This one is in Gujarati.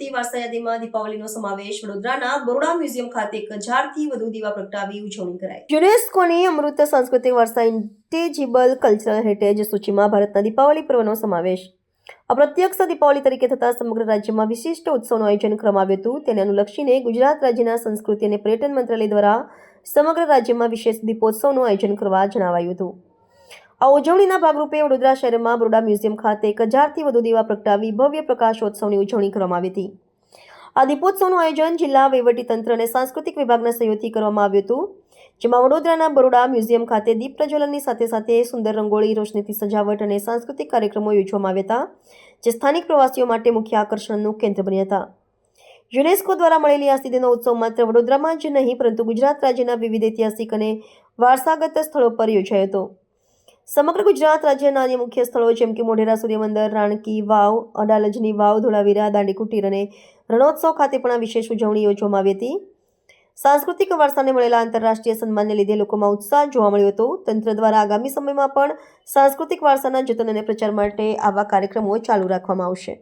સાંસ્કૃતિક વારસા યાદીમાં દીપાવલીનો સમાવેશ વડોદરાના બરોડા મ્યુઝિયમ ખાતે 1000થી વધુ દીવા પ્રગટાવી ઉજવણી કરાઈ. યુનેસ્કોની અમૃત સાંસ્કૃતિક વારસા ઇન્ટેજિબલ કલ્ચરલ હેરિટેજ સૂચિમાં ભારતના દીપાવલી પર્વનો સમાવેશ. અપ્રત્યક્ષ દીપાવલી તરીકે થતા સમગ્ર રાજ્યમાં વિશિષ્ટ ઉત્સવનું આયોજન કરવામાં આવ્યું હતું. તેને અનુલક્ષીને ગુજરાત રાજ્યના સંસ્કૃતિ અને પર્યટન મંત્રાલય દ્વારા સમગ્ર રાજ્યમાં વિશેષ દીપોત્સવનું આયોજન કરવા જણાવાયું હતું. આ ઉજવણીના ભાગરૂપે વડોદરા શહેરમાં બરોડા મ્યુઝિયમ ખાતે 1000થી વધુ દીવા પ્રગટાવી ભવ્ય પ્રકાશોત્સવની ઉજવણી કરવામાં આવી હતી. આ દીપોત્સવનું આયોજન જિલ્લા વહીવટીતંત્ર અને સાંસ્કૃતિક વિભાગના સહયોગથી કરવામાં આવ્યું હતું, જેમાં વડોદરાના બરોડા મ્યુઝિયમ ખાતે દીપ પ્રજ્વલનની સાથે સાથે સુંદર રંગોળી, રોશનીથી સજાવટ અને સાંસ્કૃતિક કાર્યક્રમો યોજવામાં આવ્યા હતા, જે સ્થાનિક પ્રવાસીઓ માટે મુખ્ય આકર્ષણનું કેન્દ્ર બન્યા હતા. યુનેસ્કો દ્વારા મળેલી આ સિદ્ધિનો ઉત્સવ માત્ર વડોદરામાં જ નહીં પરંતુ ગુજરાત રાજ્યના વિવિધ ઐતિહાસિક અને વારસાગત સ્થળો પર યોજાયો હતો. સમગ્ર ગુજરાત રાજ્યના અન્ય મુખ્ય સ્થળો જેમ કે મોઢેરા સૂર્યમંદિર, રાણકી વાવ, અડાલજની વાવ, ધોળાવીરા, દાંડી કુટીર અને રણોત્સવ ખાતે પણ આ વિશેષ ઉજવણી યોજવામાં આવી હતી. સાંસ્કૃતિક વારસાને મળેલા આંતરરાષ્ટ્રીય સન્માનને લીધે લોકોમાં ઉત્સાહ જોવા મળ્યો હતો. તંત્ર દ્વારા આગામી સમયમાં પણ સાંસ્કૃતિક વારસાના જતન અને પ્રચાર માટે આવા કાર્યક્રમો ચાલુ રાખવામાં આવશે.